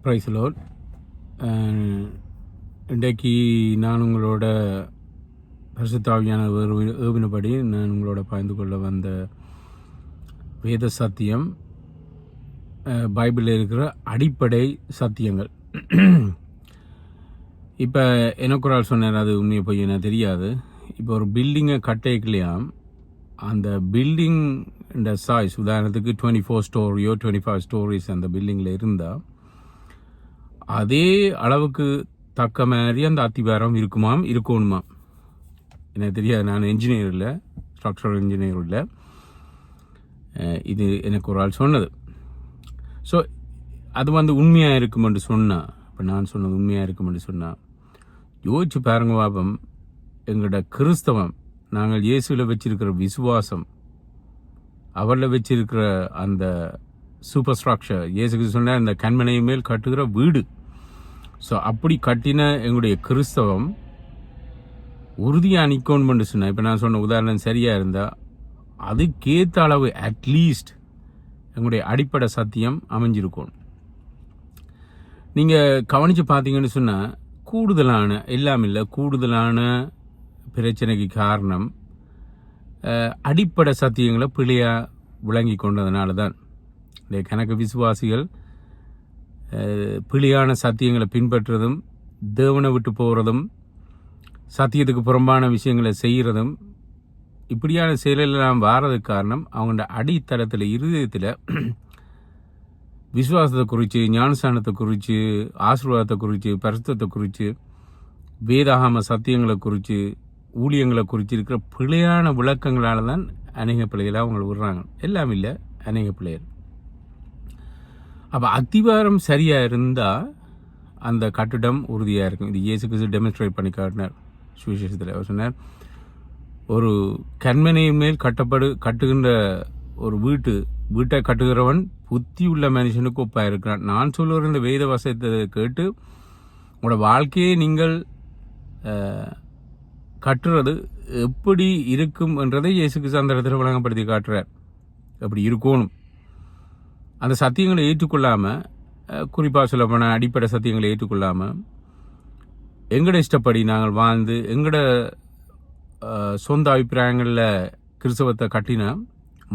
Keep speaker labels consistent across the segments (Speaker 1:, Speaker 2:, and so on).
Speaker 1: Price Lord. இன்றைக்கு நான் உங்களோட பரிசுத்தாவியான ஏவினபடி நான் உங்களோட பகிர்ந்து கொள்ள வந்த வேத சத்தியம், பைபிளில் இருக்கிற அடிப்படை சத்தியங்கள். இப்போ எனக்கு ஒரு ஆள் சொன்னார், அது உண்மையை போய் எனக்கு தெரியாது. இப்போ ஒரு பில்டிங்கை கட்டலையாம், அந்த பில்டிங் இந்த சாய்ஸ் உதாரணத்துக்கு 24 ஸ்டோரியோ 25 ஸ்டோரிஸ் அந்த பில்டிங்கில் இருந்தால் அதே அளவுக்கு தக்க மாதிரி அந்த அத்திவாரம் இருக்கணுமா. எனக்கு தெரியாது, நான் என்ஜினியர் இல்லை, ஸ்ட்ரக்சரல் இன்ஜினியர் இல்லை. இது எனக்கு ஒரு ஆள் சொன்னது. ஸோ அது உண்மையாக இருக்குமென்று சொன்னால், இப்போ நான் சொன்னது உண்மையாக இருக்குமென்று சொன்னால், யோசிச்சு பாருங்க பாபம். எங்களோட கிறிஸ்தவம், நாங்கள் இயேசுவில் வச்சிருக்கிற விசுவாசம், அவரில் வச்சிருக்கிற அந்த சூப்பர் ஸ்ட்ரக்சர், இயேசுக்கு சொன்ன இந்த கண்மனை மேல் கட்டுகிற வீடு. ஸோ அப்படி கட்டின எங்களுடைய கிறிஸ்தவம் உறுதியாக நிற்கணும்னு சொன்னேன். இப்போ நான் சொன்ன உதாரணம் சரியாக இருந்தால் அதுக்கேற்ற அளவு அட்லீஸ்ட் எங்களுடைய அடிப்படை சத்தியம் அமைஞ்சிருக்கணும். நீங்கள் கவனித்து பார்த்தீங்கன்னு சொன்னால் கூடுதலான எல்லாம் இல்லை, கூடுதலான பிரச்சனைக்கு காரணம் அடிப்படை சத்தியங்களை பிழையாக விளங்கி கொண்டதுனால தான். இந்த கணக்கு விசுவாசிகள் பிழையான சத்தியங்களை பின்பற்றுறதும், தேவனை விட்டு போகிறதும், சத்தியத்துக்கு புறம்பான விஷயங்களை செய்கிறதும், இப்படியான செயலெல்லாம் வாரதுக்கு காரணம் அவங்களோட அடித்தளத்தில் இருதயத்தில் விசுவாசத்தை குறித்து, ஞானஸ்தானத்தை குறித்து, ஆசீர்வாதத்தை குறித்து, பரிசுத்தத்தை குறித்து, வேதாகம சத்தியங்களை குறித்து, ஊழியங்களை குறித்து இருக்கிற பிழையான விளக்கங்களால் தான் அநேக பிள்ளைகளை அவங்க விடுறாங்க. எல்லாம் இல்லை, அநேக பிள்ளைகள். அப்போ அத்திவாரம் சரியாக இருந்தால் அந்த கட்டிடம் உறுதியாக இருக்கும். இது இயேசு கிறிஸ்து டெமான்ஸ்ட்ரேட் பண்ணி காட்டினார் சுவிசேஷத்தில். அவர் சொன்னார், ஒரு கண்மனையின் மேல் கட்டுகின்ற ஒரு வீட்டை கட்டுகிறவன் புத்தி உள்ள மனுஷனுக்கு ஒப்பாக இருக்கிறான். நான் சொல்லுகிற இந்த வேத வசனத்தை கேட்டு உங்களோட வாழ்க்கையை நீங்கள் கட்டுறது எப்படி இருக்கும் என்றதை இயேசு கிறிஸ்து அந்த இடத்துல வழங்கப்படுத்தி காட்டுறார். அப்படி இருக்கணும். அந்த சத்தியங்களை ஏற்றுக்கொள்ளாமல், குறிப்பாக சொல்லப்போனால் அடிப்படை சத்தியங்களை ஏற்றுக்கொள்ளாமல் எங்களோட இஷ்டப்படி நாங்கள் வாழ்ந்து எங்களோட சொந்த அபிப்பிராயங்களில் கிறிஸ்தவத்தை கட்டினா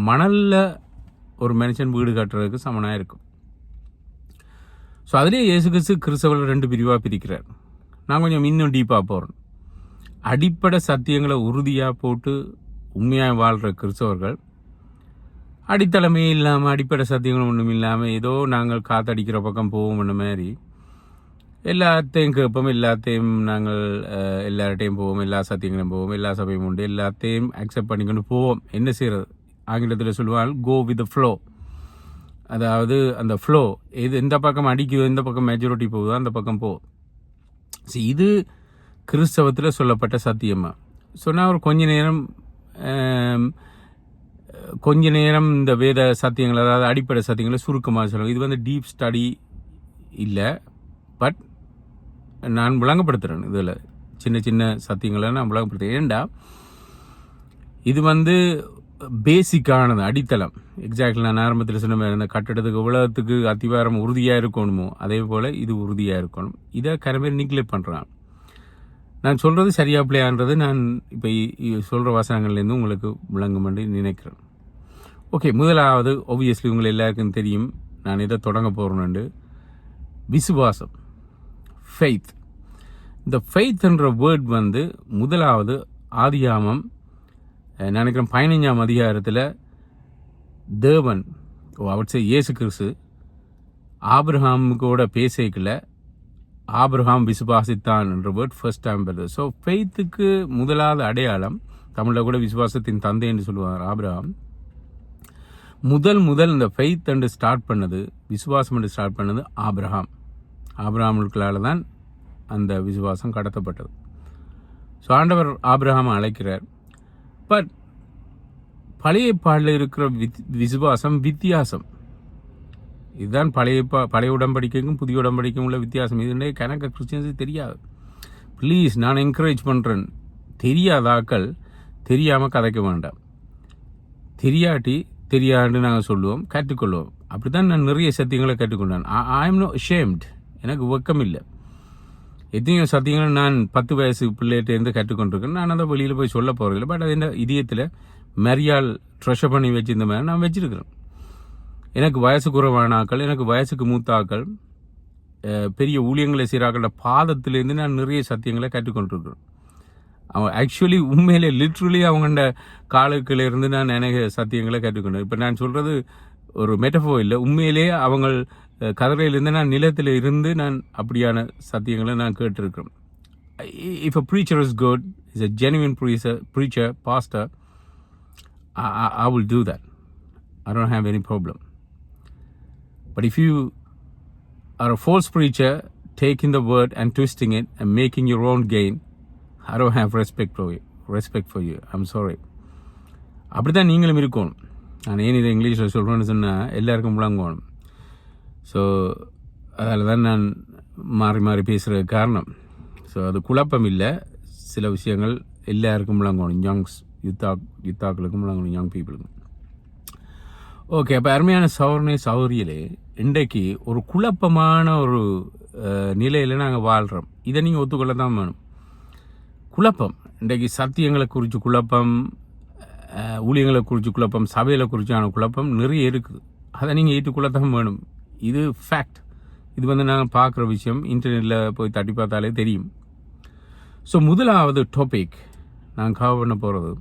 Speaker 1: மணலில் ஒரு மனுஷன் வீடு கட்டுறதுக்கு சமனாக இருக்கும். ஸோ அதிலே இயேசு கிறிஸ்தவர்கள் 2 பிரிவாக பிரிக்கிறார். நான் கொஞ்சம் இன்னும் டீப்பாக போகிறேன். அடிப்படை சத்தியங்களை உறுதியாக போட்டு உண்மையாக வாழ்கிற கிறிஸ்தவர்கள், அடித்தளமே இல்லாமல் அடிப்படை சத்தியங்களும் ஒன்றும் இல்லாமல் ஏதோ நாங்கள் காத்தடிக்கிற பக்கம் போவோம்னு மாதிரி எல்லாத்தையும் கேட்போம், எல்லாத்தையும் நாங்கள் எல்லார்ட்டையும் போவோம், எல்லா சத்தியங்களையும் போவோம், எல்லா சபையும் உண்டு, எல்லாத்தையும் அக்செப்ட் பண்ணிக்கொண்டு போவோம். என்ன செய்கிறது? ஆங்கிலத்தில் சொல்லுவாங்க கோ வித் ஃப்ளோ. அதாவது அந்த ஃப்ளோ எந்த பக்கம் அடிக்குதோ, எந்த பக்கம் மெஜாரிட்டி போகுதோ அந்த பக்கம் போ. இது கிறிஸ்தவத்தில் சொல்லப்பட்ட சத்தியமாக சொன்னால் ஒரு கொஞ்ச நேரம் இந்த வேத சத்தியங்கள், அதாவது அடிப்படை சத்தியங்களை சுருக்கமாக சொல்லுவாங்க. இது டீப் ஸ்டடி இல்லை, பட் நான் விளங்கப்படுத்துகிறேன். இதில் சின்ன சின்ன சத்தியங்களை நான் விளங்கப்படுத்துகிறேன். ஏண்டா இது பேசிக்கானது, அடித்தளம். எக்ஸாக்ட்லி நான் ஆரம்பத்தில் சொன்ன மாதிரி இந்த கட்டடத்துக்கு உலகத்துக்கு அத்திவாரம் உறுதியாக இருக்கணுமோ அதே போல் இது உறுதியாக இருக்கணும். இதை கரம்பேர் நிக்லெக்ட் பண்ணுறான். நான் சொல்கிறது சரியா பிள்ளையான்றது நான் இப்போ சொல்கிற வசனங்கள்லேருந்து உங்களுக்கு விளங்கும் என்று நினைக்கிறேன். ஓகே, முதலாவது ஒப்வியஸ்லி உங்களை எல்லாருக்கும் தெரியும் நான் இதை தொடங்க போகிறேன்னு. விசுவாசம், ஃபெய்த். இந்த ஃபெய்த்ன்ற வேர்ட் முதலாவது ஆதியாமம் நினைக்கிறேன் 15ஆம் அதிகாரத்தில் தேவன் அவற்றை இயேசு கிறிஸ்து ஆபிரகாமுக்கோட பேசிக்கல, ஆபிரகாம் விசுவாசித்தான் என்ற வேர்ட் ஃபர்ஸ்ட் டைம் வருது. ஸோ ஃபெய்த்துக்கு முதலாவது அடையாளம், தமிழில் கூட விசுவாசத்தின் தந்தை என்று சொல்லுவார் ஆபிரகாம். முதல் இந்த ஃபெய்த் என்று ஸ்டார்ட் பண்ணது, விசுவாசம் என்று ஸ்டார்ட் பண்ணது ஆபிரகாமுக்களால் தான் அந்த விசுவாசம் கடத்தப்பட்டது. ஸோ ஆண்டவர் ஆபிரகாமை அழைக்கிறார். பட் பழைய பாடலில் இருக்கிற விசுவாசம் வித்தியாசம். இதுதான் பழைய உடன்படிக்கைக்கும் புதிய உடன்படிக்கைக்கும் உள்ள வித்தியாசம். இது கணக்க கிறிஸ்டியன்ஸுக்கு தெரியாது. ப்ளீஸ், நான் என்கரேஜ் பண்ணுறேன், தெரியாதாக்கள் தெரியாமல் கதைக்க வேண்டாம். தெரியாண்டு நாங்கள் சொல்லுவோம், கற்றுக்கொள்வோம். அப்படி தான் நான் நிறைய சத்தியங்களை கற்றுக்கொண்டேன். I am no ashamed. எனக்கு வெக்கம் இல்லை. எத்தனையோ சத்தியங்களை நான் 10 வயசு பிள்ளைகிட்டேருந்து கற்றுக்கொண்டிருக்கேன். நான் அதை வெளியில் போய் சொல்ல போகிறதில்லை. பட் அது என்ன இதயத்தில் மரியாள் ட்ரெஷர் பண்ணி வச்சிருந்த மாதிரி நான் வச்சிருக்கிறேன். எனக்கு வயசு குறைவான ஆக்கள், எனக்கு வயசுக்கு மூத்த ஆக்கள், பெரிய ஊழியங்களை செய்கிறாக்கள பாதத்திலேருந்து நான் நிறைய சத்தியங்களை கற்றுக்கொண்டிருக்கிறேன். அவன் ஆக்சுவலி உண்மையிலே லிட்ரலி அவங்களோட காலுக்குலேருந்து நான் நிறைய சத்தியங்களை கற்றுக்கொண்டேன். இப்போ நான் சொல்கிறது ஒரு மெட்டஃபோ இல்லை, உண்மையிலே அவங்க கதிரையிலேருந்து நான் நிலத்தில் இருந்து நான் அப்படியான சத்தியங்களை நான் கேட்டிருக்கிறேன். If a preacher is good, is a genuine preacher, pastor, I will do that. I don't have any problem. But if you are a false preacher, taking the word and twisting it and making your own gain, I don't have respect for you. I'm sorry. அப்படிதான் நீங்களும் இருக்கணும். நான் ஏன் இதை இங்கிலீஷில் சொல்கிறேன்னு சொன்னால் எல்லாருக்கும் விளங்கணும். ஸோ அதில் தான் நான் மாறி மாறி பேசுகிற காரணம். ஸோ அது குழப்பம் இல்லை, சில விஷயங்கள் எல்லாருக்கும் விளங்கணும். யுத்தாக்களுக்கும் விளங்கணும், யங் பீப்புளுக்கும். ஓகே, அப்போ அருமையான சௌரியலே இன்றைக்கு ஒரு குழப்பமான ஒரு நிலையில் நாங்கள் வாழ்கிறோம். இதை நீங்கள் ஒத்துக்கொள்ள தான் வேணும். குழப்பம் இன்றைக்கு சத்தியங்களை குறித்து குழப்பம், ஊழியங்களை குறித்து குழப்பம், சபைகளை குறித்தான குழப்பம் நிறைய இருக்குது. அதை நீங்கள் ஏற்றுக்கொள்ளத்தான் வேணும். இது ஃபேக்ட். இது நாங்கள் பார்க்குற விஷயம். இன்டர்நெட்டில் போய் தட்டி பார்த்தாலே தெரியும். ஸோ முதலாவது டாபிக் நாங்கள் கவர் பண்ண போகிறது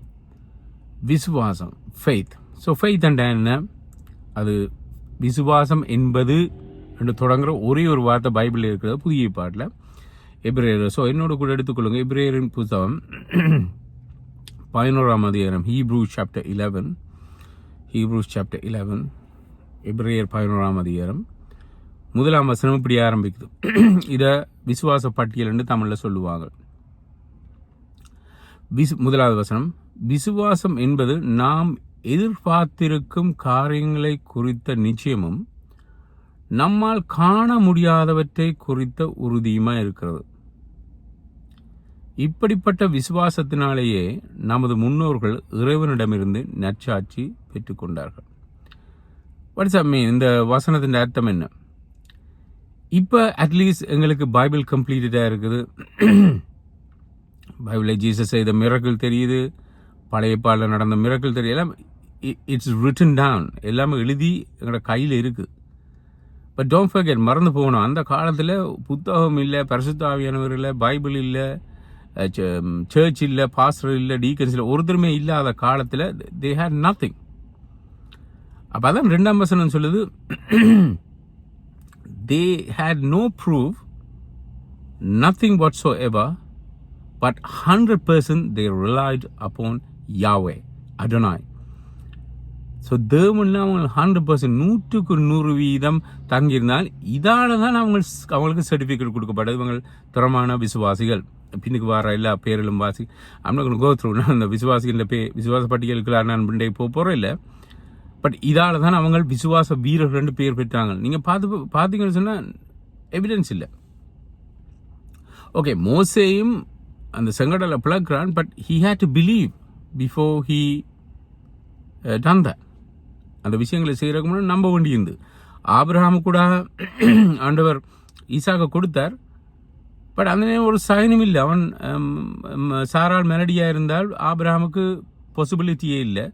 Speaker 1: விசுவாசம், ஃபெய்த். ஸோ ஃபெய்த் என்ன? அது விசுவாசம் என்பது என்று தொடங்குற ஒரே ஒரு வார்த்தை பைபிளில் இருக்கிறது, புதிய ஏற்பாட்டில் எபிரேயர். ஸோ என்னோட கூட எடுத்துக்கொள்ளுங்க, எபிரேயரின் புத்தகம் 11ஆம் அதிகாரம், Hebrews chapter 11, எபிரேயர் 11ஆம் அதிகாரம் 1ஆம் வசனம் இப்படி ஆரம்பிக்குது. இதை விசுவாச பட்டியல் என்று தமிழில் சொல்லுவாங்க. முதலாவது வசனம், விசுவாசம் என்பது நாம் எதிர்பார்த்திருக்கும் காரியங்களை குறித்த நிச்சயமும் நம்மால் காண முடியாதவற்றை குறித்த உறுதியுமாய் இருக்கிறது. இப்படிப்பட்ட விசுவாசத்தினாலேயே நமது முன்னோர்கள் இறைவனிடமிருந்து நற்சாட்சி பெற்றுக்கொண்டார்கள். வாட்ஸ் அப் மீன்? இந்த வசனத்தின் அர்த்தம் என்ன? இப்போ அட்லீஸ்ட் எங்களுக்கு பைபிள் கம்ப்ளீட்டடாக இருக்குது. பைபிளில் ஜீசஸ் செய்த மிரக்கிள் தெரியுது, பழைய பாடலில் நடந்த மிரக்கிள் தெரியுது, எல்லாம் இட்ஸ் ரிட்டன் டவுன், எல்லாமே எழுதி எங்களோட கையில் இருக்குது. பட் டோன்ட் ஃபர்கெட், மறந்து போகணும். அந்த காலத்தில் புத்தகம் இல்லை, பரிசுத்த ஆவியானவர் இல்லை, பைபிள் இல்லை, சர்ச் இல்லை, பாஸ்டர் இல்லை, டீக்கன்ஸ் இல்லை, ஒருத்தருமே இல்லாத காலத்தில் தே ஹேட் நத்திங். அப்போ அதான் 2ஆம் வசனம் சொல்லுது, they had no proof, nothing whatsoever, but 100% they relied upon Yahweh, Adonai. So தேவனில் அவங்க 100%, 100% தங்கியிருந்தால் இதால தான் அவங்களுக்கு சர்டிஃபிகேட் கொடுக்கப்பட்டது. இவங்க திறமான விசுவாசிகள். பின்னுக்கு வர எல்லா பேரிலும் வாசி அவனுக்கு கோ த்ரூ. நான் அந்த விசுவாசிகள் விசுவாச பட்டியலுக்கு நான் போக போகிறோம் இல்லை. பட் இதால தான் அவங்க விசுவாச வீரர்கள் பேர் பெற்றாங்க. நீங்கள் பார்த்தீங்கன்னு சொன்னால் எவிடன்ஸ் இல்லை. ஓகே, மோசேயும் அந்த செங்கடலை பிளக்கிறான், but he had to believe before he done that. அந்த விஷயங்களை செய்கிறதுக்கு முன்னாடி நம்ப வேண்டியிருந்து. ஆபிரகாமு கூட ஆண்டவர் ஈசாக்க கொடுத்தார், பட் அந்த நேரம் ஒரு சயனம் இல்லை. அவன் சாரால் மெலடியாக இருந்தால் ஆபிரகாமுக்கு பாசிபிலிட்டியே இல்லை.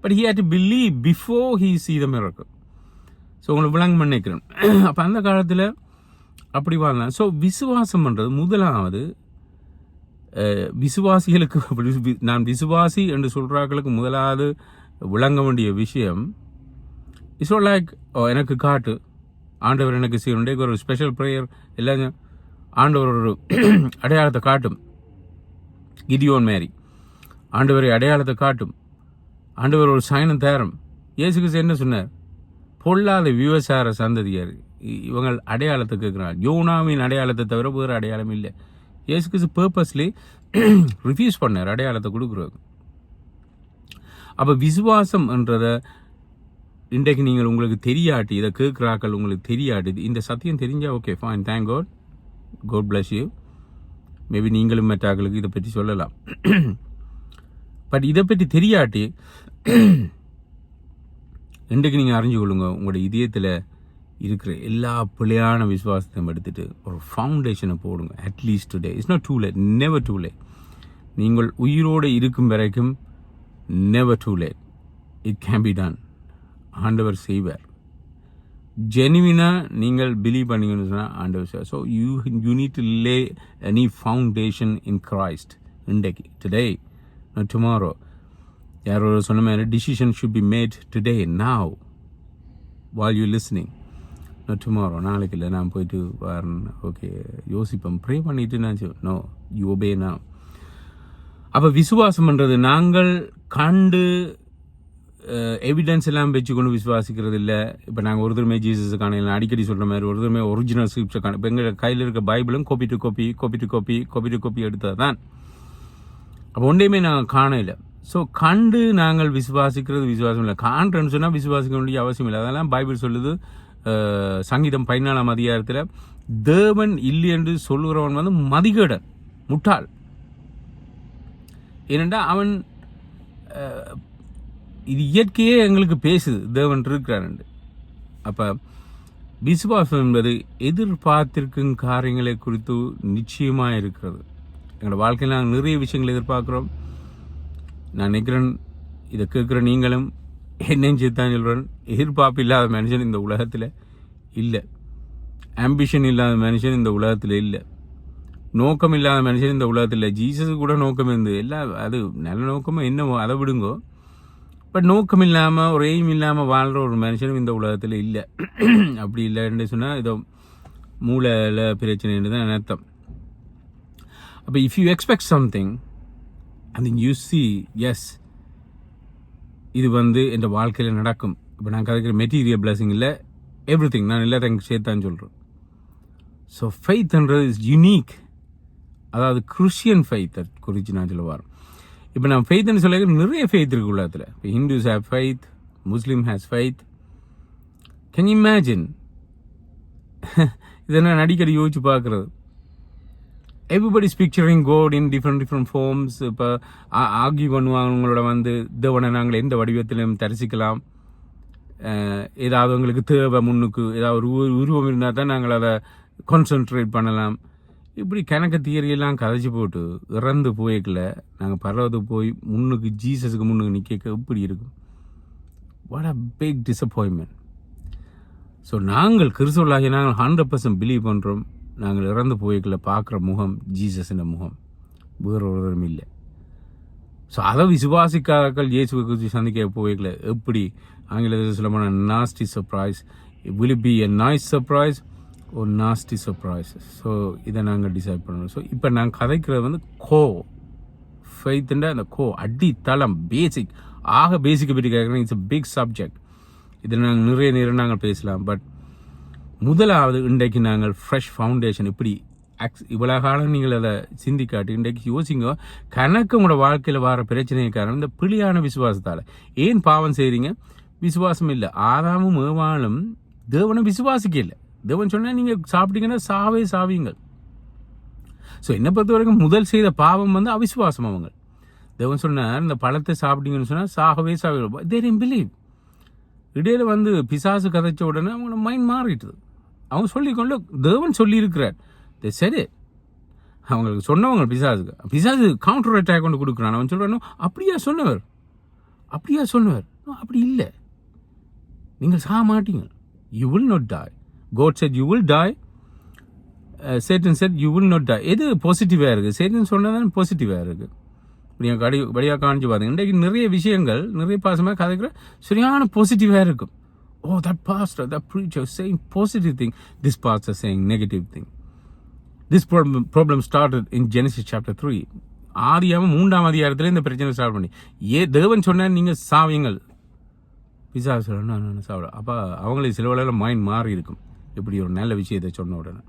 Speaker 1: But he had to believe before he see the miracle. So உங்களுக்கு விளங்க பண்ணிக்கிறேன். அப்போ அந்த காலத்தில் அப்படி வாழ்ந்தான். ஸோ விசுவாசம் பண்ணுறது முதலாவது விசுவாசிகளுக்கு, நான் விசுவாசி என்று சொல்கிறார்களுக்கு முதலாவது விளங்க வேண்டிய விஷயம், இட்ஸ் நாட் லைக் எனக்கு காட்டு ஆண்டவர் எனக்கு செய்யணும் ஒரு ஸ்பெஷல் ப்ரேயர் எல்லாம். ஆண்டவர் ஒரு அடையாளத்தை காட்டும், கிதியோன் மேரி ஆண்டவரை அடையாளத்தை காட்டும், ஆண்டவர் ஒரு சயனம் தேரம். இயேசு கிறிஸ்து என்ன சொன்னார்? பொல்லாத விவசார சந்ததியார் இவங்க அடையாளத்தை கேட்குறாங்க. யோனாவின் அடையாளத்தை தவிர வேறு அடையாளம் இல்லை. இயேசு கிறிஸ்து பர்பஸ்லி ரிஃப்யூஸ் பண்ணார் அடையாளத்தை கொடுக்குறது. அப்போ விசுவாசம் என்றதை இன்றைக்கு நீங்கள் உங்களுக்கு தெரியாட்டி, இதை கேட்குறாக்கள் உங்களுக்கு தெரியாட்டி, இந்த சத்தியம் தெரிஞ்சால் okay fine, thank God, God bless you. Maybe நீங்களும் மற்றாக்களுக்கு இதை பற்றி சொல்லலாம். பட் இதை பற்றி தெரியாட்டி இன்றைக்கு நீங்கள் அறிஞ்சு கொள்ளுங்க, உங்களோட இதயத்தில் இருக்கிற எல்லா பிள்ளையான விசுவாசத்தையும் எடுத்துகிட்டு ஒரு ஃபவுண்டேஷனை போடுங்க. At least today. It's not too late, never too late. நீங்கள் உயிரோடு இருக்கும் வரைக்கும் never too late. It can be done. ஆண்டவர் செய்வார். ஜெனுவினாக நீங்கள் பிலீவ் பண்ணீங்கன்னு சொன்னால் ஆண்டவர் செய்வார். So you need to lay any foundation in Christ. இன்றைக்கு, டுடே, நாட் டுமாரோ. யாரோ சொன்ன மாதிரி decision should be made today, now, while you're listening, not tomorrow. நாளைக்கு இல்லை, நான் போயிட்டு வரேன், ஓகே யோசிப்பேன், ப்ரே பண்ணிட்டு நான் நோ, யூ ஒபே now. அப்போ விசுவாசம்ன்றது நாங்கள் கண்டு எவிடன்ஸ் எல்லாம் வச்சு கொண்டு விசுவாசிக்கிறது இல்லை. இப்போ நாங்கள் ஒருத்தருமே ஜீசஸ் காணலாம், அடிக்கடி சொல்கிற மாதிரி ஒருத்தருமே ஒரிஜினல் ஸ்கிரிப்சர் காண. இப்போ எங்கள் கையில் இருக்க பைபிளும் காப்பி டு காப்பி எடுத்தது தான். அப்போ ஒன்றையுமே நாங்கள் காணல. ஸோ கண்டு நாங்கள் விசுவாசிக்கிறது விசுவாசம் இல்லை. காண்றேன்னு சொன்னால் விசுவாசிக்க வேண்டிய அவசியம் இல்லை. அதெல்லாம் பைபிள் சொல்லுது. சங்கீதம் 14ஆம் அதிகாரத்தில் தேவன் இல்லை என்று சொல்லுகிறவன் வந்து மதிகேடன், முட்டாள். ஏனென்றால் அவன் இது இயற்கையே எங்களுக்கு பேசுது, தேவன் இருக்கிறான். அப்போ விசுவாசம் என்பது எதிர்பார்த்திருக்கும் காரியங்களை குறித்து நிச்சயமாக இருக்கிறது. எங்களோட வாழ்க்கையில் நாங்கள் நிறைய விஷயங்கள் எதிர்பார்க்குறோம். நான் நினைக்கிறேன், இதை கேட்குற நீங்களும் என்னையும் சேர்த்தான் சொல்கிறேன், எதிர்பார்ப்பு இல்லாத மனுஷன் இந்த உலகத்தில் இல்லை. ஆம்பிஷன் இல்லாத மனுஷன் இந்த உலகத்தில் இல்லை. நோக்கம் இல்லாத மனுஷன் இந்த உலகத்தில் இல்லை. ஜீசஸு கூட நோக்கம் இருந்து எல்லாம், அது நல்ல நோக்கமாக என்னவோ அதை விடுங்கோ. பட் நோக்கம் இல்லாமல், ஒரு எய்ம் இல்லாமல் வாழ்கிற ஒரு மனுஷனும் இந்த உலகத்தில் இல்லை. அப்படி இல்லைன்னு சொன்னால் இதோ மூளையில் பிரச்சனைன்னு தான் அர்த்தம். அப்போ if you expect something and then you see, yes, இது வந்து என் வாழ்க்கையில் நடக்கும். இப்போ நான் கதைக்கிற மெட்டீரியல் பிளஸிங் இல்லை, எவ்ரி திங் நான் எல்லாத்தையும் சேர்த்தான்னு சொல்கிறேன். ஸோ ஃபெய்த்ன்றது இஸ் யூனிக். அதாவது கிறிஸ்டியன் ஃபெய்த்தை குறித்து நான் சொல்ல வரேன். இப்போ நான் ஃபெய்த்னு சொல்ல நிறைய ஃபெய்த் இருக்கு உலகத்தில். இப்போ Hindus have faith, Muslim has faith. Can you imagine? இதை நான் அடிக்கடி யோசிச்சு பார்க்குறது. Everybody's picturing God in different forms. இப்போ ஆர்கியூ பண்ணுவாங்க, உங்களோட வந்து தேவனை நாங்கள் எந்த வடிவத்திலும் தரிசிக்கலாம், ஏதாவது உங்களுக்கு தேவை முன்னுக்கு ஏதாவது ஒரு உருவம் இருந்தால் தான் நாங்கள் அதை கான்சன்ட்ரேட் பண்ணலாம். இப்படி கணக்கு தியரியெல்லாம் கதைச்சி போட்டு இறந்து போய்க்கல நாங்கள் பரவதுக்கு போய் முன்னுக்கு ஜீசஸுக்கு முன்னுக்கு நிற்க எப்படி இருக்கும்? What a big disappointment. So நாங்கள் கிறிஸ்துவர்களாகிய நாங்கள் 100% பிலீவ் பண்ணுறோம். நாங்கள் இறந்து போய்க்கல பார்க்குற முகம் ஜீசஸின் முகம், வேறு ஒருவரும் இல்லை. ஸோ அதை விசுவாசிக்காதர்கள் இயேசுவை குறித்து சந்திக்க போய்க்கல எப்படி ஆங்கிலத்தில் சொல்ல போனால் nasty surprise. Will it be a nice surprise ஒரு நாஸ்டி சர்ப்ரைஸ்? ஸோ இதை நாங்கள் டிசைட் பண்ணணும். ஸோ இப்போ நாங்கள் கதைக்கிறது வந்து ஃபெய்த்துன்ற அந்த அடித்தளம், பேசிக், பேசிக்கை பற்றி கேட்குறேன். It's a big subject. இதில் நாங்கள் நிறைய நேரம் நாங்கள் பேசலாம். பட் முதலாவது இன்றைக்கு நாங்கள் ஃப்ரெஷ் ஃபவுண்டேஷன் இப்படி இவ்வளோ காலம் நீங்கள் அதை சிந்திக்காட்டி இன்றைக்கு யோசிங்க. கணக்கு உங்களோட வாழ்க்கையில் வர பிரச்சனையை காரணம் இந்த பிழையான விசுவாசத்தால். ஏன் பாவம் செய்கிறீங்க? விசுவாசம் இல்லை. ஆதாமும் ஏவாளும் தேவனை விசுவாசிக்க இல்லை. தேவன் சொன்னால் நீங்கள் சாப்பிட்டீங்கன்னா சாவீங்கள். ஸோ என்னை பொறுத்த வரைக்கும் முதல் செய்த பாவம் வந்து அவிசுவாசம். அவங்க தேவன் சொன்னார் இந்த பழத்தை சாப்பிட்டீங்கன்னு சொன்னால் சாவீங்க. they didn't believe. இடையில வந்து பிசாசு கதைச்ச உடனே அவங்களோட மைண்ட் மாறிட்டுது. அவங்க சொல்லிக்கொண்டு தேவன் சொல்லியிருக்கிறார். சரி, அவங்களுக்கு சொன்னவங்க பிசாசு கவுண்டர் அட்டாக் கொண்டு கொடுக்குறான். அவன் சொல்கிறான் அப்படியா சொன்னவர் அப்படி இல்லை, நீங்கள் சாக மாட்டீங்க. You will not tie. God said you will die. Satan said you will not die. எது பாசிட்டிவாக இருக்குது? சேட்டன் சொன்னதான் பாசிட்டிவாக இருக்குது. நீங்கள் வழியாக காணிச்சு பார்த்தீங்க. இன்றைக்கு நிறைய விஷயங்கள் நிறைய பாசமாக கதைக்கிற சரியான பாசிட்டிவாக இருக்கும். Oh, that pastor, that preacher saying positive thing. This pastor saying negative thing. This problem started in Genesis chapter 3. ஆதியாகமம் 3ஆம் அதிகாரத்தில் இந்த பிரச்சனை ஸ்டார்ட் பண்ணி தேவன் சொன்னால் நீங்கள் சாவீங்கள். பிசாசு சொல்லணும் சாப்பிட. அப்போ அவங்களுக்கு சில வேளையில் மைண்ட் மாறி இருக்கும் இப்படி ஒரு நல்ல விஷயத்தை சொன்ன உடனே.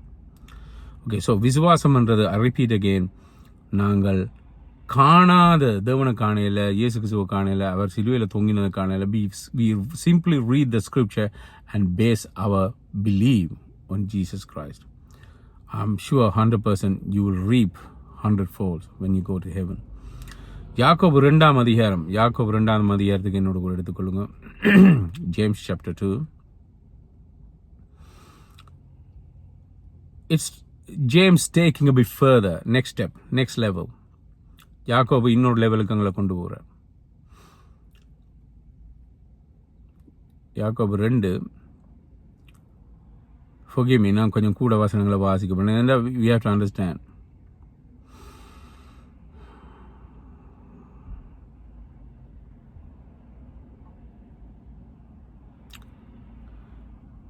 Speaker 1: ஓகே, ஸோ விசுவாசம்ன்றது ஐ ரிப்பீட் அகெயின், நாங்கள் காணாத தேவனை காணையில், இயேசு கிறிஸ்துவை காணையில், அவர் சிலுவையில் தொங்கினதை காணையில். we simply read the scripture and base our belief on Jesus Christ. I'm sure 100% you will reap 100-fold when you go to heaven. யாக்கோபு 2ஆம் அதிகாரத்துக்கு என்னோட கூட எடுத்துக்கொள்ளுங்க. James chapter 2. it's James taking a bit further, next step, next level. யாக்கோபு இன்னொரு லெவலுக்கு எங்களை கொண்டு போகிறார். யாக்கோபு 2, forgive me, நான் கொஞ்சம் கூட வசனங்களை வாசிக்க போனேன். We have to understand.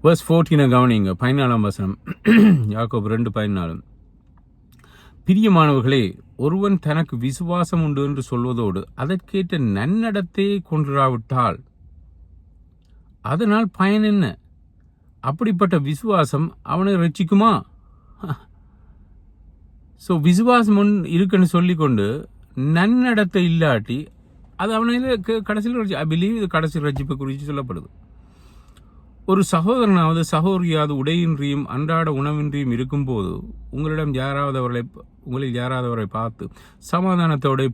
Speaker 1: Verse 14 கவனிங்க, 14ஆம் வசனம். யாக்கோபு 2:14. பிரியமானவர்களே, ஒருவன் தனக்கு விசுவாசம் உண்டு என்று சொல்வதோடு அதற்கேற்ற நன்னடத்தையை கொண்டிராவிட்டால் அதனால் பயன் என்ன? அப்படிப்பட்ட விசுவாசம் அவனை ரட்சிக்குமா? ஸோ விசுவாசம் இருக்குன்னு சொல்லிக்கொண்டு நன்னடத்தை இல்லாட்டி அது அவனை கடைசியில் ஐ பிலீவ் இது கடைசி ரட்சிப்பை குறித்து சொல்லப்படுது. ஒரு சகோதரனாவது சகோதரியாவது உடையின்றியும் அன்றாட உணவின்றியும் இருக்கும்போது உங்களில் யாராவது அவரை பார்த்து சமாதானத்தோட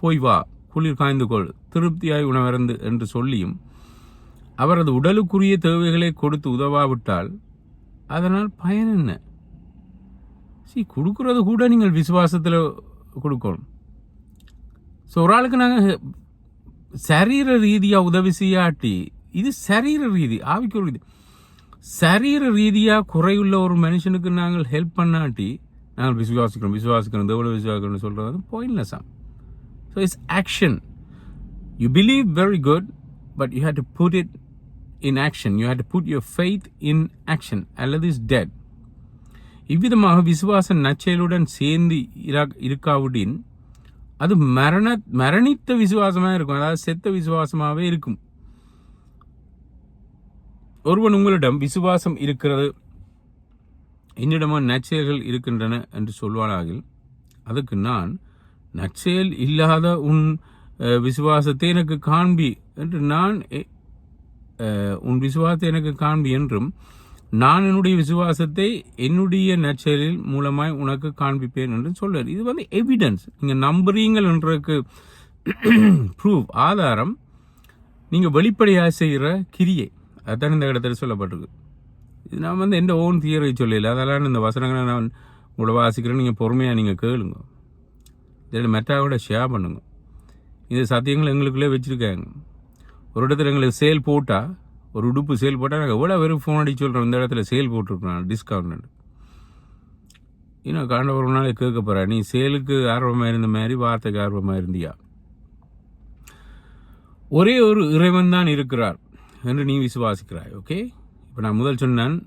Speaker 1: போய் வா, குளிர் காய்ந்து கொள், திருப்தியாய் உணவருந்து என்று சொல்லியும் அவரது உடலுக்குரிய தேவைகளை கொடுத்து உதவாவிட்டால் அதனால் பயன் என்ன? கொடுக்கறது கூட நீங்கள் விசுவாசத்தில் கொடுக்கணும். ஸோ ஒரு ஆளுக்கு நாங்கள் சரீர ரீதியாக உதவி செய்யாட்டி, இது சரீர ரீதி, ஆவிக்கு ரீதி, சரீர ரீதியாக குறையுள்ள ஒரு மனுஷனுக்கு நாங்கள் ஹெல்ப் பண்ணாட்டி நாங்கள் விசுவாசிக்கிறோம் எவ்வளோ விசுவாசிக்கிறோம்னு சொல்கிறது pointless. So it's action. You believe very good, but you have to put it in action. You have to put your faith in action, அல்லது is dead. இவ்விதமாக விசுவாசம் நற்செயலுடன் சேர்ந்து இருக்காவிடின் அது மரணித்த விசுவாசமாக இருக்கும், அதாவது செத்த விசுவாசமாகவே இருக்கும். ஒருவன் உங்களிடம் விசுவாசம் இருக்கிறது, என்னிடமும் நற்செயல்கள் இருக்கின்றன என்று சொல்வானாகில் அதுக்கு நான் நற்செயல் இல்லாத உன் விசுவாசத்தை எனக்கு காண்பி என்று உன் விசுவாசத்தை எனக்கு காண்பி என்றும் நான் என்னுடைய விசுவாசத்தை என்னுடைய நற்செயலில் மூலமாய் உனக்கு காண்பிப்பேன் என்று சொல்வார். இது எவிடன்ஸ். நீங்கள் நம்புறீங்கள் என்றதுக்கு ப்ரூவ், ஆதாரம் நீங்கள் வெளிப்படையாக செய்கிற கிரியை. அதுதான் இந்த இடத்துல சொல்லப்பட்டிருக்கு. இது நான் எந்த ஓன் தியரி சொல்லல, அதெல்லாம் இந்த வசனங்களை நான் உங்களை வாசிக்கிறேன். நீங்கள் பொறுமையாக நீங்கள் கேளுங்க, இதில் மெட்டாவோட ஷேர் பண்ணுங்க. இந்த சத்தியங்கள் எங்களுக்குள்ளே வச்சுருக்காங்க. ஒரு இடத்துல எங்களுக்கு சேல் போட்டால், ஒரு உடுப்பு சேல் போட்டால் நாங்கள் எவ்வளோ வெறும் ஃபோன் அடிச்சு சொல்கிறோம், இந்த இடத்துல சேல் போட்டிருக்கோம் டிஸ்கவுண்ட். இன்னும் காண்டவர் ஒரு நாள் கேட்க போகிறா, நீ சேலுக்கு ஆர்வமாக இருந்த மாதிரி வார்த்தைக்கு ஆர்வமாக இருந்தியா? ஒரே ஒரு இறைவன் தான் இருக்கிறார் என்று நீ விசுவாசிக்கிறாய். ஓகே, இப்போ நான் முதல் சொன்னேன்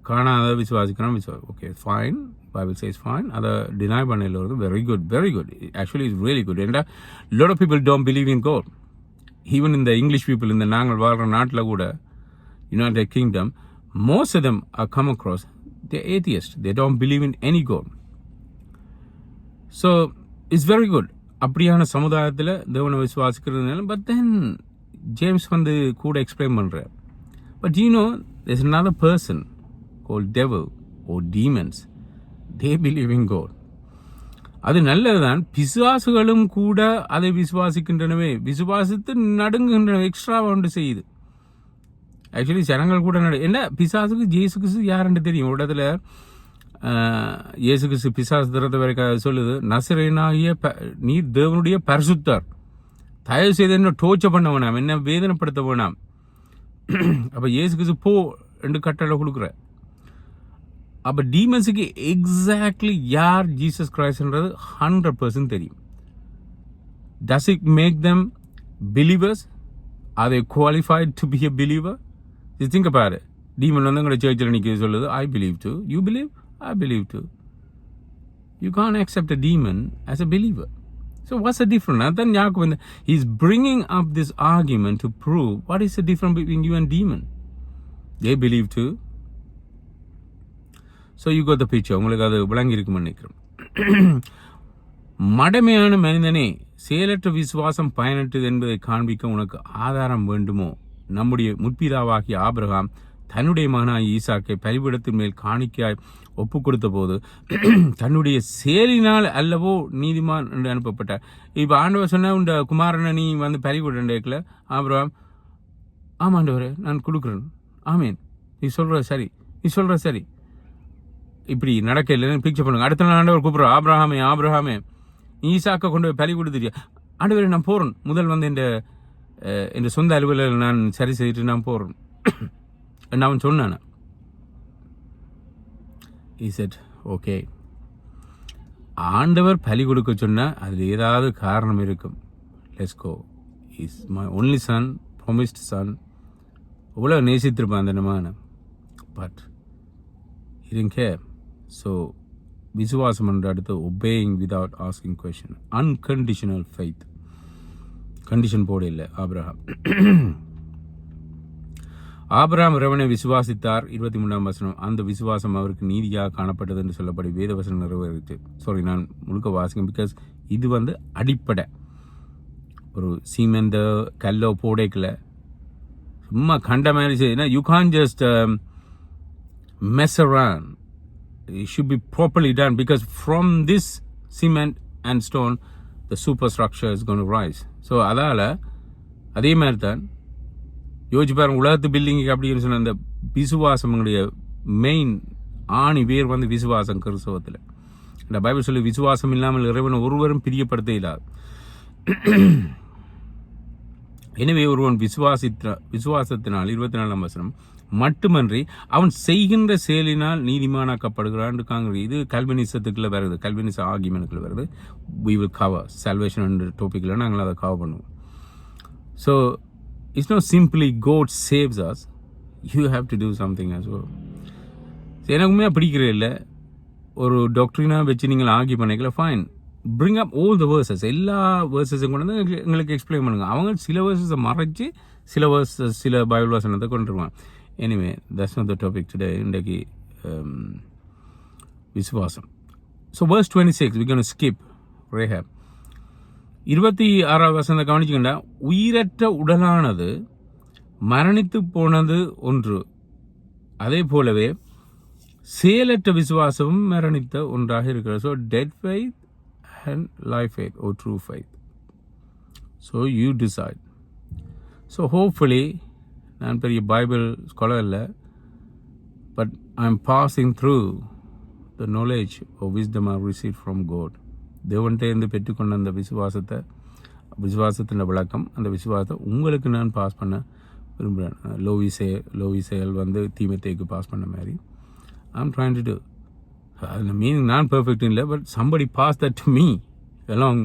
Speaker 1: காணாத விசுவாசிக்கிறான். Okay fine, Bible says fine. அதை டினை பண்ணல வருது. Very good, very good. Actually it's really good. ஏன்னா lot of people don't believe in God. Even இந்த இங்கிலீஷ் பீப்புள், இந்த நாங்கள் வாழ்கிற நாட்டில் கூட, United Kingdom, most of them are come across the atheist. They don't believe in any God. So it's very good. அப்படியான சமுதாயத்தில் தேவனை விசுவாசிக்கிறதுனால. பட் தென் ஜேம்ஸ் கூட எக்ஸ்பிளைன் பண்ணுறார். But you know there's another person called devil or demons. They believe in God. அது நல்லதுதான். பிசாசுகளும் கூட அதை விசுவாசிக்கின்றனவே, விசுவாசித்து நடுங்குகின்றன, எக்ஸ்ட்ரா ஒன்று செய்யுது. ஆக்சுவலி ஜனங்கள் கூட என்ன பிசாசுக்கு இயேசு கிறிஸ்து யாருன்னு தெரியும். ஒரு இடத்துல இயேசு கிறிஸ்து பிசாசு திறத்த வரைக்கும் சொல்லுது, நசரேயனாகிய நீ தேவனுடைய பரிசுத்தர், தயவு செய்து என்ன டோர்ச்சர் பண்ண வேணாம், என்ன வேதனைப்படுத்த வேணாம். அப்போ இயேசு கிறிஸ்து போ என்று கட்டளை கொடுக்குற. அப்போ டீமன்ஸுக்கு எக்ஸாக்ட்லி யார் ஜீசஸ் கிரைஸ்ட்ன்றது 100% தெரியும். Does it make them believers? Are they qualified to be a believer? You think about it. Demon எங்களோட சர்ச்சில் நிற்க சொல்லுது, I believe too. You believe? I believe too. You can't accept a demon as a believer. So what's the difference? Then Jacob, he's bringing up this argument to prove what is the difference between you and demon. They believe too. So you got the picture. உங்களுக்கு அது விளங்கி இருக்குன்னு நினைக்கிறேன். மடமையான மனிதனே, செயலற்ற விசுவாசம் பயனற்றது என்பதை காண்பிக்க உனக்கு ஆதாரம் வேண்டுமோ? நம்முடைய முற்பிதாவாகிய ஆபிரகாம் தன்னுடைய மகனாகிய ஈசாக்கை பலிபீடத்தின் மேல் காணிக்கையாய் ஒப்பு கொடுத்த போது தன்னுடைய செயலினால் அல்லவோ நீதிமான் என்று அனுப்பப்பட்டார். இப்போ ஆண்டவர் சொன்ன உண்ட குமாரனை நீ பலிபீடண்டேக்கல, ஆபிரகாம் ஆமாண்டவரே நான் கொடுக்குறேன், ஆமேன், நீ சொல்கிற சரி, நீ சொல்கிற சரி. இப்படி நடக்கலைன்னு பிக்சர் பண்ணுங்க. அடுத்த நாள் ஆண்டவர் கூப்பிட்றோம், ஆபிரகாமே ஈசாக்கை கொண்டு போய் பலி கொடுத்துட்டியா? ஆண்டவரே நான் போகிறேன், முதல் வந்து என் சொந்த அலுவலர்கள் நான் சரி செய்துட்டு நான் போகிறேன் அவன் சொன்னான். He said, ஓகே, ஆண்டவர் பலி கொடுக்க சொன்னால் அதில் ஏதாவது காரணம் இருக்கும். Let's go. Is my only son, promised son. இவ்வளோ நேசித்திருப்பான் அந்த நம்ம. But he didn't care. So விசுவாசம் என்ற அடுத்து obeying without asking question, unconditional faith. Condition போட இல்லை ஆபிரகாம் இறைவனை விசுவாசித்தார். 23ஆம் வசனம். அந்த விசுவாசம் அவருக்கு நீதியாக காணப்பட்டது என்று சொல்லப்படி வேத வசனம் நிறைவேறிச்சு. சாரி, நான் முழுக்க வாசிக்கும், பிகாஸ் இது வந்து அடிப்படை. ஒரு சீமெந்த கல்லோ போடைக்கல சும்மா கண்ட மாதிரி செய்யுன்னா you can just mess around. It should be properly done, because from this cement and stone the superstructure is going to rise. So அதால அதே மாதிரி தான் யோசிச்சு பாருங்க, உலகத்து பில்டிங்கு அப்படின்னு சொன்ன அந்த விசுவாசங்களுடைய மெயின் ஆணி வேர் வந்து விசுவாசம். கிறிஸ்தவத்தில் இந்த பைபிள் சொல்லி விசுவாசம் இல்லாமல் இறைவனை ஒருவரும் பிரியப்படுத்த இல்லாது. எனவே ஒருவன் விசுவாசத்தினால் 24ஆம் வசனம் மட்டுமன்றி அவன் செய்கின்ற செயலினால் நீதிமானாக்கப்படுகிறான். இது கல்வினிசத்துக்குள்ள வருது, கல்வினிச ஆர்கியூமெண்ட்குள்ள வருது. we will cover salvation என்ற டாபிக்ல நாங்கள் அதை கவர் பண்ணுவோம். So it's not simply God saves us, you have to do something as well. எனக்குமே பிடிக்கிற இல்லை, ஒரு டாக்டரினாக வச்சு நீங்கள் ஆர்கியூ பண்ணிக்கல, fine, bring up all the verses, எல்லா வேர்சஸும் கொண்டு வந்து எங்களுக்கு எக்ஸ்பிளைன் பண்ணுங்க. அவங்க சில வேர்சஸை மறைச்சு சில பைபிள் வசனத்தை கொண்டு வருவாங்க. Anyway, that's not the topic today. இன்றைக்கு விசுவாசம். So verse 26 we're going to skip Rahab. 26ஆம் வசனத்தை கவனிச்சுக்கிட்டா, உயிரற்ற உடலானது மரணித்து போனது ஒன்று, அதே போலவே செயலற்ற விசுவாசமும் மரணித்த ஒன்றாக இருக்கிறது. So dead faith and life faith or true faith. So you decide. So hopefully, நான் பெரிய பைபிள் ஸ்காலர் இல்லை, but I'm passing through the knowledge or wisdom I received from God. தேவன்கிட்ட பெற்றுக்கொண்ட அந்த விசுவாசத்தின் விளக்கம், அந்த விசுவாசத்தை உங்களுக்கு நான் பாஸ் பண்ண விரும்புகிறேன். லோவிசேல் வந்து தீமத்தேக்கு பாஸ் பண்ண மாதிரி I'm trying to do. Meaning நான் பர்ஃபெக்ட் இல்லை, but somebody pass that to me along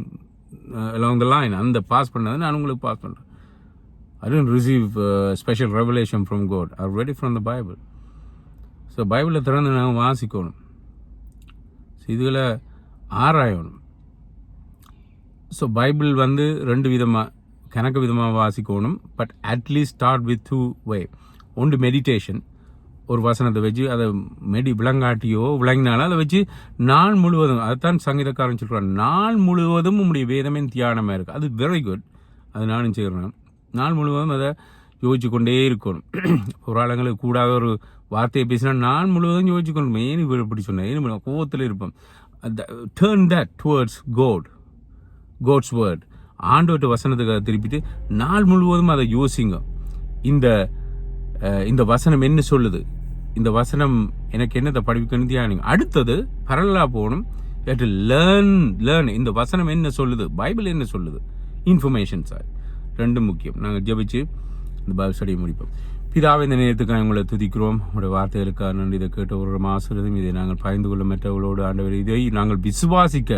Speaker 1: the line. அந்த பாஸ் பண்ணதை நான் உங்களுக்கு பாஸ் பண்ணுறேன். I didn't receive special revelation from God. I read it from the Bible. So பைபிளை திறந்து நாங்கள் வாசிக்கணும், இதுகளை ஆராயணும். ஸோ பைபிள் வந்து 2 விதமாக கணக்கு விதமாக வாசிக்கணும், but at least start with 2 way. ஒன்று மெடிடேஷன், ஒரு வசனத்தை வச்சு அதை விளங்காட்டியோ விளங்கினாலும் அதை வச்சு நாள் முழுவதும், அதுதான் சங்கீதக்காரன் சொல்கிறான், நாள் முழுவதும் உங்களுடைய வேதமே தியானமாக இருக்குது. அது வெரி குட், அது நானும் செய்கிறேன். நாள் முழுவதும் அதை யோசிச்சு கொண்டே இருக்கணும். ஒரு ஆளுங்களுக்கு கூடாத ஒரு வார்த்தையை பேசினா நாள் முழுவதும் யோசிச்சு கொண்டு, ஏன் இப்படி சொன்னேன், ஏன் கோவத்தில் இருப்போம். Turn that towards God's word. ஆண்டவர்கிட்ட வசனத்துக்கு திருப்பிட்டு நாள் முழுவதும் அதை யோசிங்க. இந்த வசனம் என்ன சொல்லுது, இந்த வசனம் எனக்கு என்னத்தை படிக்கணும் தியானிங்க. அடுத்தது பரலா போகணும், லேர்ன் இந்த வசனம் என்ன சொல்லுது, பைபிள் என்ன சொல்லுது, இன்ஃபர்மேஷன்ஸ். 2 முக்கியம். நாங்கள் ஜெபிச்சு இந்த பைபிள் ஸ்டடியை முடிப்போம். பிதாவை, இந்த நேரத்துக்காக உங்களை துதிக்கிறோம். உங்களுடைய வார்த்தைகளுக்காக நன்றி. இதை கேட்ட ஒரு ஆசீர்வாதம், இதை நாங்கள் பகிர்ந்து கொள்ள மற்றவர்களோடு ஆண்டவர், இதை நாங்கள் விசுவாசிக்க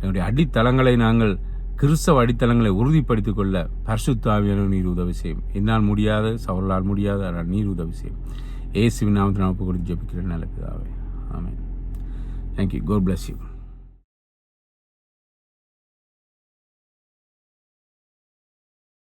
Speaker 1: எங்களுடைய அடித்தளங்களை, நாங்கள் கிறிஸ்தவ அடித்தளங்களை உறுதிப்படுத்திக் கொள்ள பரிசுத்த ஆவியான நீர் உதவி செய்யும். என்னால் முடியாது, சவர்களால் முடியாது, ஆனால் நீர் உதவி செய்யும். இயேசுவின் நாமத்தில் நான் ஒப்புக் கொடுத்து ஜெபிக்கிறேன் நல்ல பிதாவே. ஆமென். Thank you. God bless you.